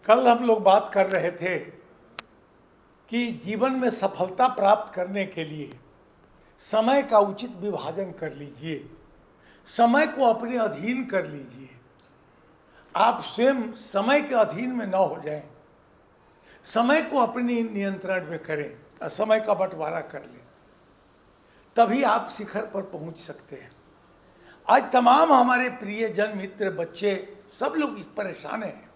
कल हम लोग बात कर रहे थे कि जीवन में सफलता प्राप्त करने के लिए समय का उचित विभाजन कर लीजिए, समय को अपने अधीन कर लीजिए। आप स्वयं समय के अधीन में न हो जाएं, समय को अपने नियंत्रण में करें और समय का बंटवारा कर लें, तभी आप शिखर पर पहुंच सकते हैं। आज तमाम हमारे प्रिय जन, मित्र, बच्चे सब लोग परेशान हैं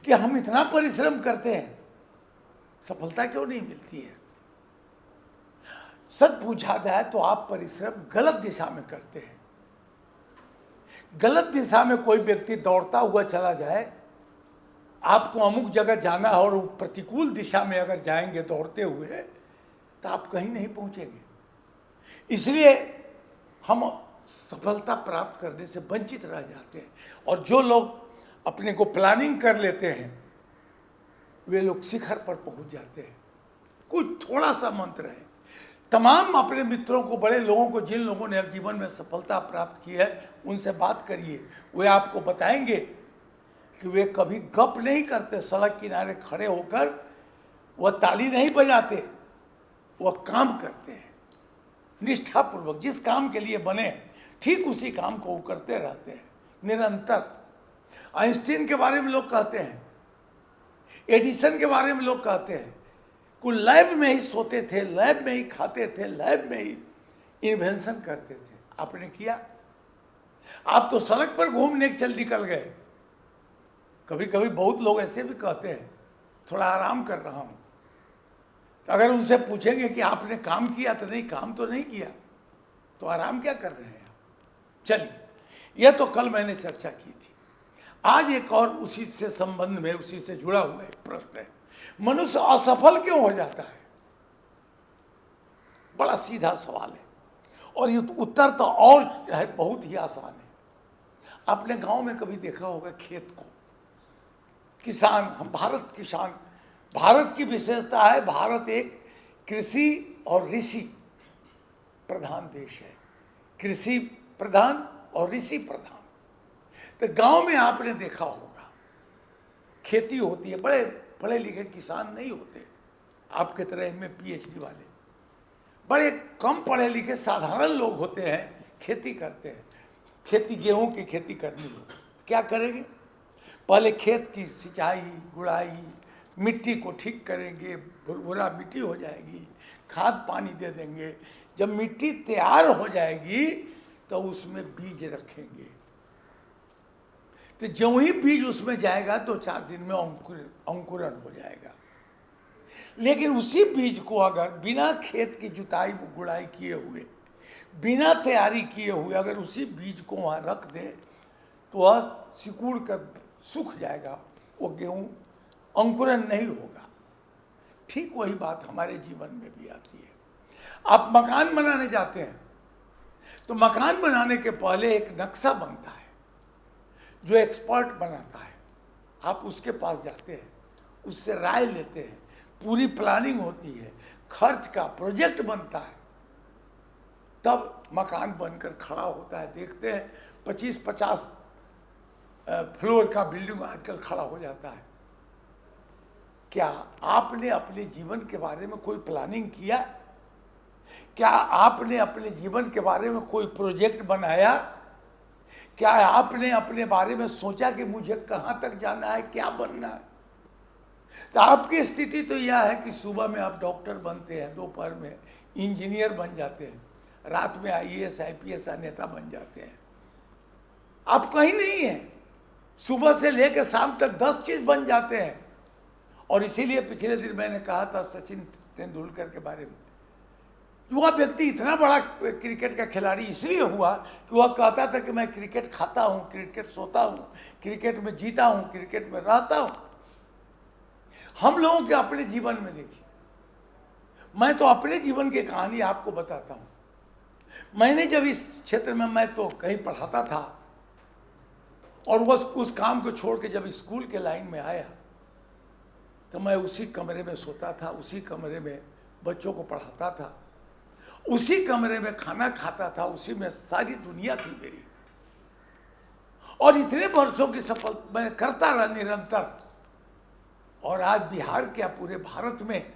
कि हम इतना परिश्रम करते हैं, सफलता क्यों नहीं मिलती है। सच पूछा जाए तो आप परिश्रम गलत दिशा में करते हैं। गलत दिशा में कोई व्यक्ति दौड़ता हुआ चला जाए, आपको अमुक जगह जाना है और प्रतिकूल दिशा में अगर जाएंगे दौड़ते हुए तो आप कहीं नहीं पहुंचेंगे। इसलिए हम सफलता प्राप्त करने से वंचित रह जाते हैं। और जो लोग अपने को प्लानिंग कर लेते हैं वे लोग शिखर पर पहुंच जाते हैं। कुछ थोड़ा सा मंत्र है। तमाम अपने मित्रों को, बड़े लोगों को, जिन लोगों ने जीवन में सफलता प्राप्त की है, उनसे बात करिए। वे आपको बताएंगे कि वे कभी गप नहीं करते। सड़क किनारे खड़े होकर वह ताली नहीं बजाते, वह काम करते हैं निष्ठापूर्वक। जिस काम के लिए बने हैं ठीक उसी काम को वो करते रहते हैं निरंतर। आइंस्टीन के बारे में लोग कहते हैं, एडिसन के बारे में लोग कहते हैं कि लैब में ही सोते थे, लैब में ही खाते थे, लैब में ही इन्वेंशन करते थे। आपने किया? आप तो सड़क पर घूमने चल निकल गए। कभी कभी बहुत लोग ऐसे भी कहते हैं थोड़ा आराम कर रहा हूं। तो अगर उनसे पूछेंगे कि आपने काम किया तो नहीं, काम तो नहीं किया, तो आराम क्या कर रहे हैं आप? चलिए, यह तो कल मैंने चर्चा की थी। आज एक और उसी से संबंध में, उसी से जुड़ा हुआ एक प्रश्न है, मनुष्य असफल क्यों हो जाता है? बड़ा सीधा सवाल है और ये उत्तर तो और है बहुत ही आसान है। आपने गांव में कभी देखा होगा खेत को, किसान, हम भारत किसान, भारत की विशेषता है, भारत एक कृषि और ऋषि प्रधान देश है। कृषि प्रधान और ऋषि प्रधान। तो गांव में आपने देखा होगा खेती होती है। बड़े पढ़े लिखे किसान नहीं होते आपके तरह में PhD वाले, बड़े कम पढ़े लिखे साधारण लोग होते हैं, खेती करते हैं। खेती, गेहूं की खेती करनी हो, क्या करेंगे? पहले खेत की सिंचाई, गुड़ाई, मिट्टी को ठीक करेंगे, भुरभुरा मिट्टी हो जाएगी, खाद पानी दे देंगे। जब मिट्टी तैयार हो जाएगी तो उसमें बीज रखेंगे। तो जो ही बीज उसमें जाएगा तो 4 दिन में अंकुरण हो जाएगा। लेकिन उसी बीज को अगर बिना खेत की जुताई गुड़ाई किए हुए, बिना तैयारी किए हुए अगर उसी बीज को वहाँ रख दे तो वह सिकुड़ कर सूख जाएगा, वो गेहूँ अंकुरण नहीं होगा। ठीक वही बात हमारे जीवन में भी आती है। आप मकान बनाने जाते हैं तो मकान बनाने के पहले एक नक्शा बनता है, जो एक्सपर्ट बनाता है। आप उसके पास जाते हैं, उससे राय लेते हैं, पूरी प्लानिंग होती है, खर्च का प्रोजेक्ट बनता है, तब मकान बनकर खड़ा होता है। देखते हैं 25-50 फ्लोर का बिल्डिंग आजकल खड़ा हो जाता है। क्या आपने अपने जीवन के बारे में कोई प्लानिंग किया? क्या आपने अपने जीवन के बारे में कोई प्रोजेक्ट बनाया? क्या आपने अपने बारे में सोचा कि मुझे कहाँ तक जाना है, क्या बनना है? तो आपकी स्थिति तो यह है कि सुबह में आप डॉक्टर बनते हैं, दोपहर में इंजीनियर बन जाते हैं, रात में IAS IPS नेता बन जाते हैं। आप कहीं नहीं हैं। सुबह से लेकर शाम तक 10 चीज बन जाते हैं। और इसीलिए पिछले दिन मैंने कहा था सचिन तेंदुलकर के बारे में, वह व्यक्ति इतना बड़ा क्रिकेट का खिलाड़ी इसलिए हुआ कि वह कहता था कि मैं क्रिकेट खाता हूं, क्रिकेट सोता हूं, क्रिकेट में जीता हूं, क्रिकेट में रहता हूं। हम लोगों के अपने जीवन में देखिए, मैं तो अपने जीवन की कहानी आपको बताता हूं। मैंने जब इस क्षेत्र में, मैं तो कहीं पढ़ाता था और वह उस काम को छोड़ के जब स्कूल के लाइन में आया तो मैं उसी कमरे में सोता था, उसी कमरे में बच्चों को पढ़ाता था, उसी कमरे में खाना खाता था, उसी में सारी दुनिया थी मेरी। और इतने वर्षों की सफल मैं करता रहा निरंतर। और आज बिहार क्या पूरे भारत में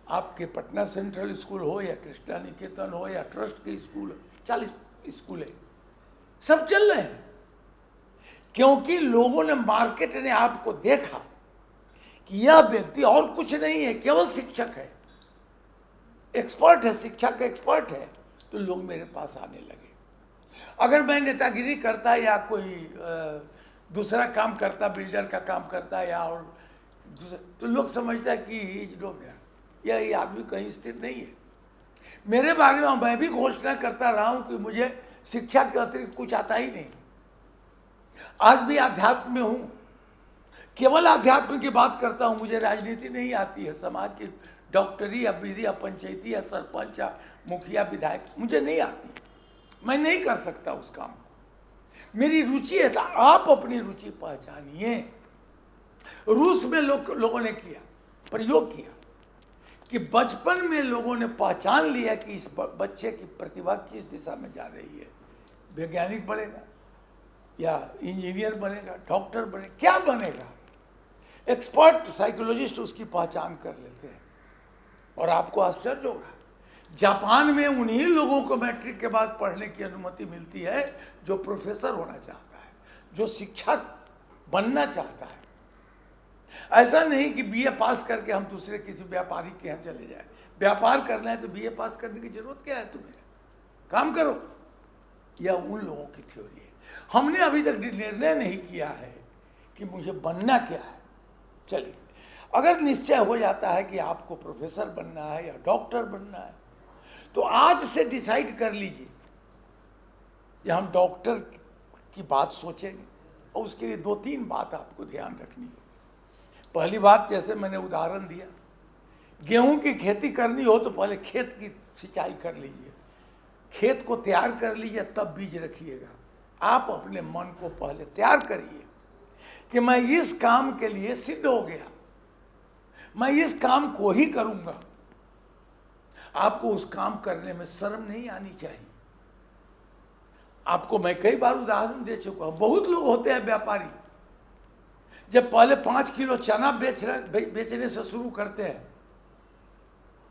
आपके पटना सेंट्रल स्कूल हो या कृष्णा निकेतन हो या ट्रस्ट के स्कूल, 40 स्कूल है, सब चल रहे हैं। क्योंकि लोगों ने, मार्केट ने आपको देखा कि यह व्यक्ति और कुछ नहीं है, केवल शिक्षक है, एक्सपर्ट है, शिक्षा का एक्सपर्ट है, तो लोग मेरे पास आने लगे। अगर मैं नेतागिरी करता या कोई दूसरा काम करता, बिल्डर का काम करता या और दूसरा, तो लोग समझता है कि ये आदमी कहीं स्थिर नहीं है। मेरे बारे में मैं भी घोषणा करता रहा हूं कि मुझे शिक्षा के अतिरिक्त कुछ आता ही नहीं। आज भी अध्यात्म में हूं, केवल अध्यात्म की बात करता हूं, मुझे राजनीति नहीं आती है, समाज की डॉक्टरी या विधि या पंचायती या सरपंच या मुखिया विधायक मुझे नहीं आती, मैं नहीं कर सकता उस काम को। मेरी रुचि है, तो आप अपनी रुचि पहचानिए। रूस में लोगों ने किया, प्रयोग किया कि बचपन में लोगों ने पहचान लिया कि इस बच्चे की प्रतिभा किस दिशा में जा रही है, वैज्ञानिक बनेगा या इंजीनियर बनेगा, डॉक्टर बने, क्या बनेगा, एक्सपर्ट साइकोलॉजिस्ट उसकी पहचान कर लेते हैं। और आपको आश्चर्य होगा, जापान में उन्हीं लोगों को मैट्रिक के बाद पढ़ने की अनुमति मिलती है जो प्रोफेसर होना चाहता है, जो शिक्षक बनना चाहता है। ऐसा नहीं कि बीए पास करके हम दूसरे किसी व्यापारी के यहाँ चले जाए। व्यापार करना है तो बीए पास करने की जरूरत क्या है तुम्हें, काम करो। यह उन लोगों की थ्योरी है। हमने अभी तक निर्णय नहीं किया है कि मुझे बनना क्या है। चलिए, अगर निश्चय हो जाता है कि आपको प्रोफेसर बनना है या डॉक्टर बनना है, तो आज से डिसाइड कर लीजिए कि हम डॉक्टर की बात सोचेंगे। और उसके लिए 2-3 बात आपको ध्यान रखनी होगी। पहली बात, जैसे मैंने उदाहरण दिया, गेहूं की खेती करनी हो तो पहले खेत की सिंचाई कर लीजिए, खेत को तैयार कर लीजिए, तब बीज रखिएगा। आप अपने मन को पहले तैयार करिए कि मैं इस काम के लिए सिद्ध हो गया, मैं इस काम को ही करूंगा। आपको उस काम करने में शर्म नहीं आनी चाहिए। आपको मैं कई बार उदाहरण दे चुका हूं। बहुत लोग होते हैं व्यापारी, जब पहले 5 किलो चना बेचने से शुरू करते हैं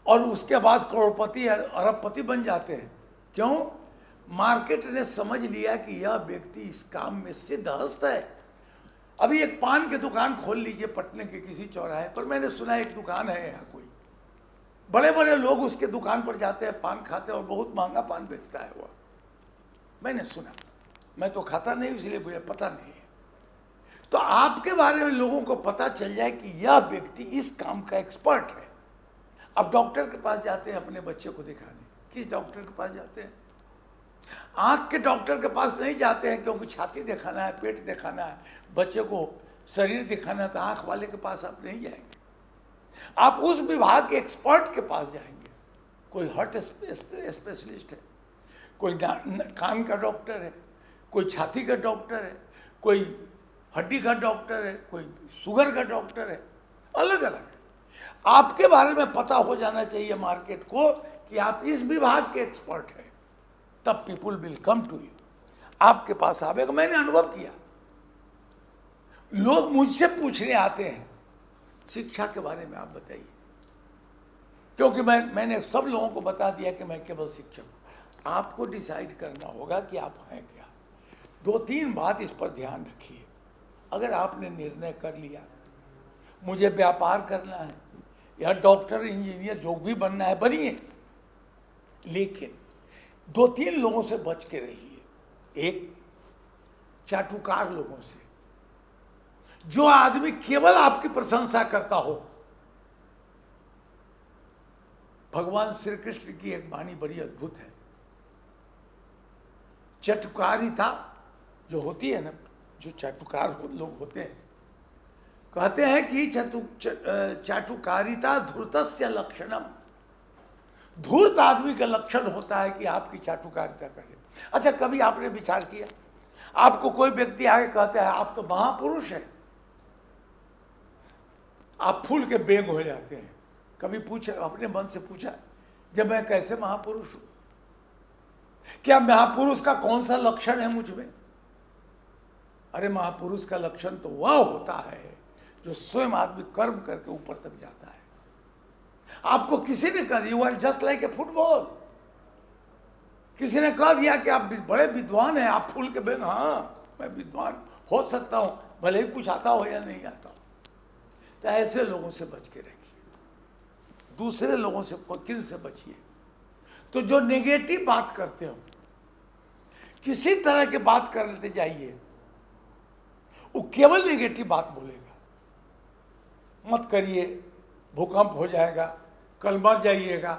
और उसके बाद करोड़पति अरबपति बन जाते हैं। क्यों? मार्केट ने समझ लिया कि यह व्यक्ति इस काम में सिद्धहस्त है। अभी एक पान की दुकान खोल लीजिए पटने के किसी चौराहे पर। मैंने सुना एक दुकान है यहाँ कोई, बड़े बड़े लोग उसके दुकान पर जाते हैं, पान खाते हैं और बहुत महंगा पान बेचता है वह। मैंने सुना, मैं तो खाता नहीं इसलिए मुझे पता नहीं है। तो आपके बारे में लोगों को पता चल जाए कि यह व्यक्ति इस काम का एक्सपर्ट है। अब डॉक्टर के पास जाते हैं अपने बच्चे को दिखाने, किस डॉक्टर के पास जाते हैं? आंख के डॉक्टर के पास नहीं जाते हैं, क्योंकि छाती दिखाना है, पेट दिखाना है, बच्चे को शरीर दिखाना है, तो आंख वाले के पास आप नहीं जाएंगे। आप उस विभाग के एक्सपर्ट के पास जाएंगे। कोई हार्ट स्पेशलिस्ट है, कोई कान का डॉक्टर है, कोई छाती का डॉक्टर है, कोई हड्डी का डॉक्टर है, कोई शुगर का डॉक्टर है, अलग अलग है। आपके बारे में पता हो जाना चाहिए मार्केट को कि आप इस विभाग के एक्सपर्ट हैं, तब people will come to you, आपके पास आवेगा। मैंने अनुभव किया, लोग मुझसे पूछने आते हैं शिक्षा के बारे में आप बताइए, क्योंकि मैंने सब लोगों को बता दिया कि मैं केवल शिक्षक हूं। आपको डिसाइड करना होगा कि आप हैं क्या। 2-3 बात इस पर ध्यान रखिए। अगर आपने निर्णय कर लिया मुझे व्यापार करना है या डॉक्टर इंजीनियर जो भी बनना है, बनिए, लेकिन 2-3 लोगों से बच के रहिए। एक, चाटुकार लोगों से, जो आदमी केवल आपकी प्रशंसा करता हो। भगवान श्री कृष्ण की एक वाणी बड़ी अद्भुत है। चटुकारिता जो होती है ना, जो चाटुकार लोग होते हैं, कहते हैं कि चाटुकारिता धूर्तस्य लक्षणम। धूर्त आदमी का लक्षण होता है कि आपकी चाटुकारिता करे। अच्छा, कभी आपने विचार किया, आपको कोई व्यक्ति आके कहता है आप तो महापुरुष हैं, आप फूल के बेग हो जाते हैं। कभी पूछे, अपने मन से पूछा, जब मैं कैसे महापुरुष हूं? क्या महापुरुष का कौन सा लक्षण है मुझ में? अरे महापुरुष का लक्षण तो वह होता है जो स्वयं आदमी कर्म करके ऊपर तक जाता है। आपको किसी ने कहा you are just like a football, किसी ने कह दिया कि आप बड़े विद्वान हैं, आप फूल के बेन, हाँ मैं विद्वान हो सकता हूं, भले ही कुछ आता हो या नहीं आता हो। तो ऐसे लोगों से बच के रखिए, दूसरे लोगों से किन से बचिए। तो जो नेगेटिव बात करते हो, किसी तरह की बात करते जाइए, वो केवल नेगेटिव बात बोलेगा। मत करिए, भूकंप हो जाएगा, कल मर जाइएगा,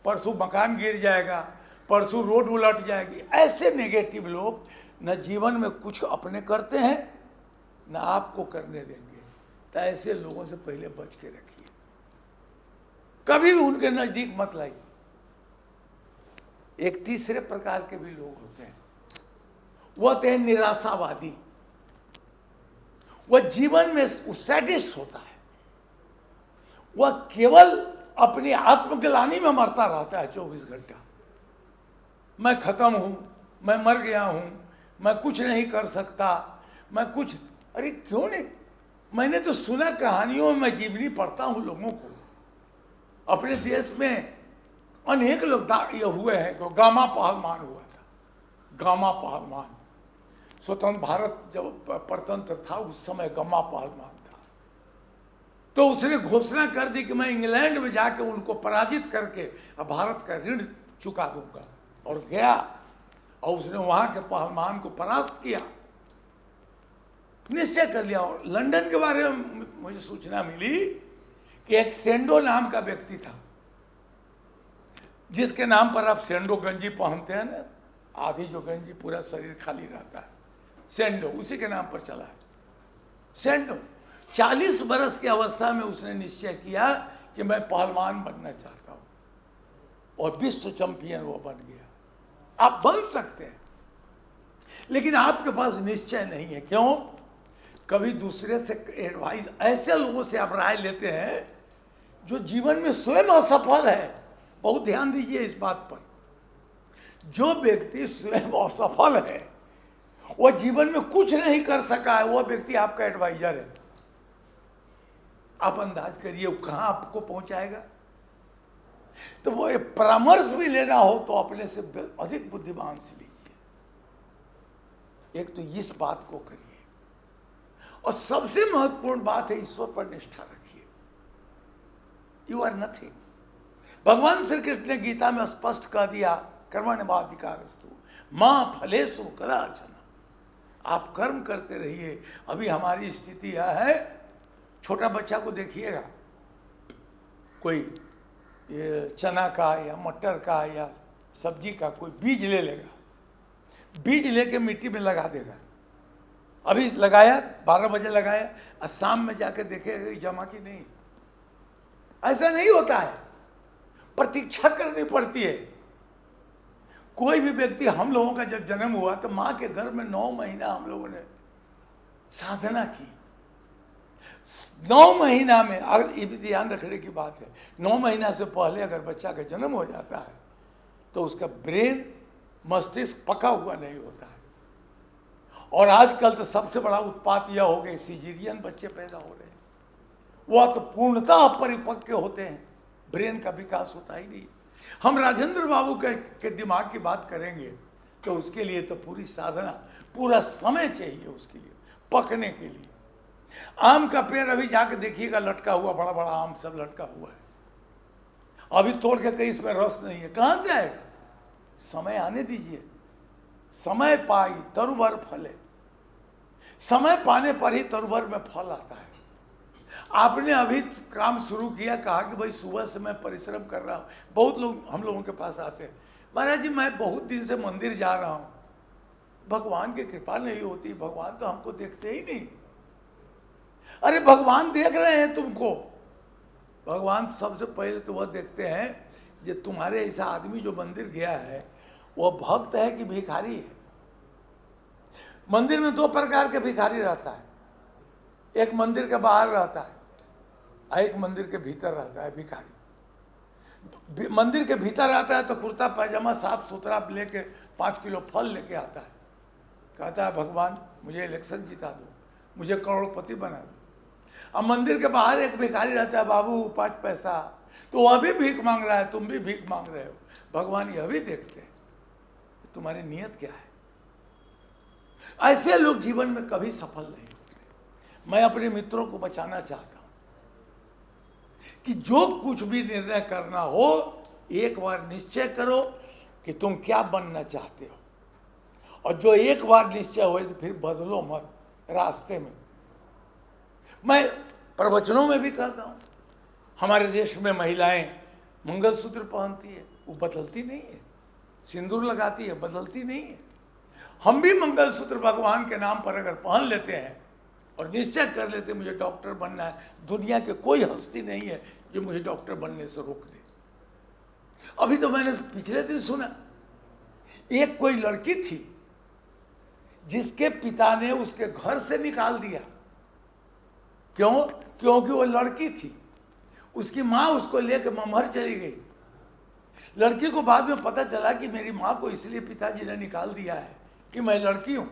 परसों मकान गिर जाएगा, परसों रोड उलट जाएगी। ऐसे नेगेटिव लोग न जीवन में कुछ अपने करते हैं न आपको करने देंगे। तो ऐसे लोगों से पहले बच के रखिए, कभी भी उनके नजदीक मत लाइए। एक तीसरे प्रकार के भी लोग होते हैं, वह होते हैं निराशावादी। वह जीवन में सैडिस्ट होता है, वह केवल अपनी आत्मग्लानि में मरता रहता है 24 घंटा। मैं खत्म हूं, मैं मर गया हूं, मैं कुछ नहीं कर सकता, मैं कुछ, अरे क्यों नहीं? मैंने तो सुना कहानियों में, मैं जीवनी पढ़ता हूं लोगों को। अपने देश में अनेक लोग ये हुए हैं। गामा पहलवान हुआ था, गामा पहलवान, स्वतंत्र भारत जब परतंत्र था उस समय गामा पहलवान था। तो उसने घोषणा कर दी कि मैं इंग्लैंड में जाकर उनको पराजित करके अब भारत का ऋण चुका दूंगा। और गया और उसने वहां के पहलवान को परास्त किया, निश्चय कर लिया। और लंदन के बारे में मुझे सूचना मिली कि एक सेंडो नाम का व्यक्ति था, जिसके नाम पर आप सेंडो गंजी पहनते हैं ना, आधी जो गंजी पूरा शरीर खाली रहता है, सेंडो उसी के नाम पर चला है। सेंडो 40 बरस की अवस्था में उसने निश्चय किया कि मैं पहलवान बनना चाहता हूं, और विश्व चैंपियन वो बन गया। आप बन सकते हैं, लेकिन आपके पास निश्चय नहीं है। क्यों? कभी दूसरे से एडवाइस, ऐसे लोगों से आप राय लेते हैं जो जीवन में स्वयं असफल है। बहुत ध्यान दीजिए इस बात पर, जो व्यक्ति स्वयं असफल है, वह जीवन में कुछ नहीं कर सका है, वह व्यक्ति आपका एडवाइजर है। आप अंदाज करिए वो कहां आपको पहुंचाएगा। तो वो एक परामर्श भी लेना हो तो अपने से अधिक बुद्धिमान से लीजिए। एक तो इस बात को करिए, और सबसे महत्वपूर्ण बात है ईश्वर पर निष्ठा रखिए। You are nothing. भगवान श्री कृष्ण ने गीता में स्पष्ट कह दिया, कर्मण्येवाधिकारस्तु मां फलेषु कदाचन। आप कर्म करते रहिए। अभी हमारी स्थिति यह है, छोटा बच्चा को देखिएगा, कोई ये चना का या मटर का या सब्जी का कोई बीज ले लेगा, बीज लेके मिट्टी में लगा देगा। अभी लगाया, 12 बजे लगाया, और शाम में जाके देखेगा जमा की नहीं। ऐसा नहीं होता है, प्रतीक्षा करनी पड़ती है। कोई भी व्यक्ति, हम लोगों का जब जन्म हुआ तो माँ के घर में 9 महीना हम लोगों ने साधना की। 9 महीना में, अगर ये भी ध्यान रखने की बात है, 9 महीना से पहले अगर बच्चा का जन्म हो जाता है तो उसका ब्रेन, मस्तिष्क पका हुआ नहीं होता है। और आजकल तो सबसे बड़ा उत्पात यह हो गया, सीजेरियन बच्चे पैदा हो रहे हैं। वह तो पूर्णतः अपरिपक्व होते हैं, ब्रेन का विकास होता ही नहीं। हम राजेंद्र बाबू के दिमाग की बात करेंगे तो उसके लिए तो पूरी साधना, पूरा समय चाहिए उसके लिए पकने के लिए। आम का पेड़ अभी जाके देखिएगा लटका हुआ, बड़ा बड़ा आम सब लटका हुआ है, अभी तोड़ के कहीं इसमें रस नहीं है, कहां से आएगा? समय आने दीजिए। समय पाई तरुभर फले, समय पाने पर ही तरुभर में फल आता है। आपने अभी काम शुरू किया, कहा कि भाई सुबह से मैं परिश्रम कर रहा हूँ। बहुत लोग हम लोगों के पास आते हैं, महाराज जी मैं बहुत दिन से मंदिर जा रहा हूँ, भगवान की कृपा नहीं होती, भगवान तो हमको देखते ही नहीं। अरे भगवान देख रहे हैं तुमको। भगवान सबसे पहले तो वह देखते हैं जो तुम्हारे ऐसा आदमी जो मंदिर गया है वह भक्त है कि भिखारी है। मंदिर में 2 प्रकार के भिखारी रहता है, एक मंदिर के बाहर रहता है, एक मंदिर के भीतर रहता है भिखारी। मंदिर के भीतर आता है तो कुर्ता पैजामा साफ सुथरा लेके 5 किलो फल लेके आता है, कहता है भगवान मुझे इलेक्शन जिता दो, मुझे करोड़पति बना दो। अब मंदिर के बाहर एक भिखारी रहता है, बाबू 5 पैसा, तो वह भी भीख मांग रहा है, तुम भी भीख मांग रहे हो। भगवान यह भी देखते हैं तुम्हारी नीयत क्या है। ऐसे लोग जीवन में कभी सफल नहीं होते। मैं अपने मित्रों को बचाना चाहता हूं कि जो कुछ भी निर्णय करना हो, एक बार निश्चय करो कि तुम क्या बनना चाहते हो, और जो एक बार निश्चय हो तो फिर बदलो मत रास्ते में। मैं प्रवचनों में भी कहता हूं, हमारे देश में महिलाएं मंगलसूत्र पहनती है, वो बदलती नहीं है, सिंदूर लगाती है, बदलती नहीं है। हम भी मंगलसूत्र भगवान के नाम पर अगर पहन लेते हैं और निश्चय कर लेते मुझे डॉक्टर बनना है, दुनिया के कोई हस्ती नहीं है जो मुझे डॉक्टर बनने से रोक दे। अभी तो मैंने पिछले दिन सुना, एक कोई लड़की थी जिसके पिता ने उसके घर से निकाल दिया। क्यों? क्योंकि वो लड़की थी। उसकी माँ उसको लेकर ममहर चली गई। लड़की को बाद में पता चला कि मेरी माँ को इसलिए पिताजी ने निकाल दिया है कि मैं लड़की हूं,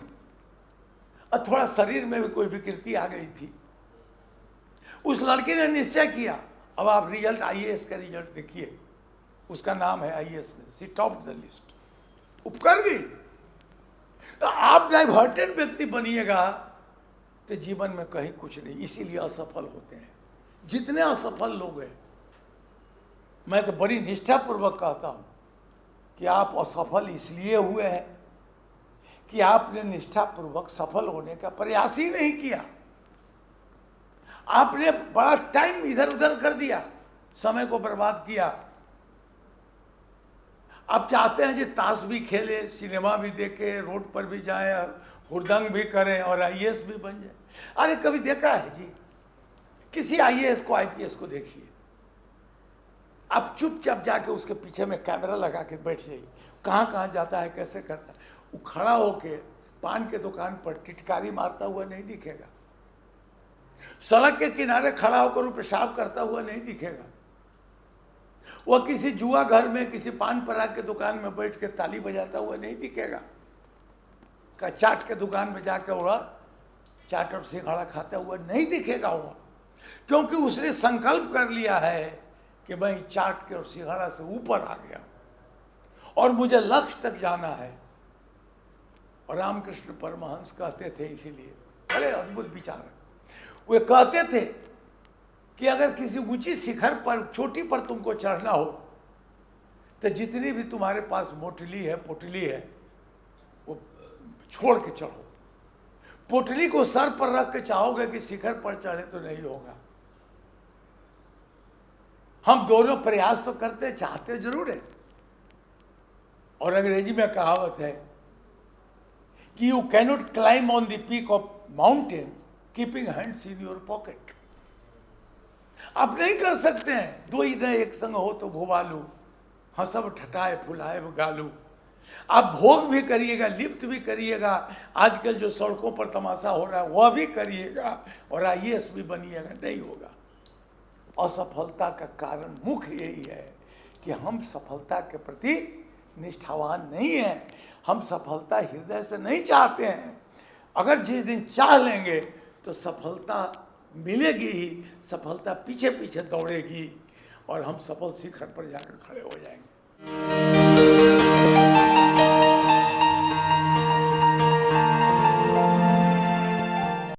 और थोड़ा शरीर में भी कोई विकृति आ गई थी। उस लड़की ने निश्चय किया, अब आप रिजल्ट आईएएस का रिजल्ट देखिए, उसका नाम है आईएएस में, सी टॉप द लिस्ट, उपकर गई। तो आप डाइवर्टेड व्यक्ति बनिएगा तो जीवन में कहीं कुछ नहीं, इसीलिए असफल होते हैं जितने असफल लोग हैं। मैं तो बड़ी निष्ठापूर्वक कहता हूं कि आप असफल इसलिए हुए हैं कि आपने निष्ठापूर्वक सफल होने का प्रयास ही नहीं किया। आपने बड़ा टाइम इधर उधर कर दिया, समय को बर्बाद किया। आप चाहते हैं कि ताश भी खेले, सिनेमा भी देखे, रोड पर भी जाए, हुड़दंग भी करें और आईएएस भी बन जाए। अरे कभी देखा है जी किसी आईएएस को, आईपीएस को देखिए, आप चुपचाप जाके उसके पीछे में कैमरा लगा के बैठ जाइए, कहाँ कहाँ जाता है, कैसे करता है। वो खड़ा होके पान के दुकान पर टिटकारी मारता हुआ नहीं दिखेगा, सड़क के किनारे खड़ा होकर वो पेशाब करता हुआ नहीं दिखेगा, वह किसी जुआ घर में, किसी पान पराग के दुकान में बैठ के ताली बजाता हुआ नहीं दिखेगा, का चाट के दुकान में जाकर वह चाट और सिंघाड़ा खाता हुआ नहीं दिखेगा वह, क्योंकि उसने संकल्प कर लिया है कि मैं चाट के और सिंघाड़ा से ऊपर आ गया हूं और मुझे लक्ष्य तक जाना है। और रामकृष्ण परमहंस कहते थे, इसीलिए बड़े अद्भुत विचारक, वे कहते थे कि अगर किसी ऊंची शिखर पर, चोटी पर तुमको चढ़ना हो तो जितनी भी तुम्हारे पास मोटली है, पोटली है, वो छोड़ के चढ़ो। पोटली को सर पर रख के चाहोगे कि शिखर पर चढ़े तो नहीं होगा। हम दोनों प्रयास तो करते, चाहते जरूर है। और अंग्रेजी में कहावत है कि you cannot climb on the peak of mountain keeping hands in your pocket. आप नहीं कर सकते हैं, दो ही न एक संग हो तो भुवालू, हंसब ठटाए फुलाए गालू। आप भोग भी करिएगा, लिप्त भी करिएगा, आजकल जो सड़कों पर तमाशा हो रहा है वह भी करिएगा, और आईएएस भी बनिएगा, नहीं होगा। असफलता का कारण मुख्य यही है कि हम सफलता के प्रति निष्ठावान नहीं हैं, हम सफलता हृदय से नहीं चाहते हैं। अगर जिस दिन चाह लेंगे तो सफलता मिलेगी ही, सफलता पीछे पीछे दौड़ेगी और हम सफल शिखर पर जाकर खड़े हो जाएंगे।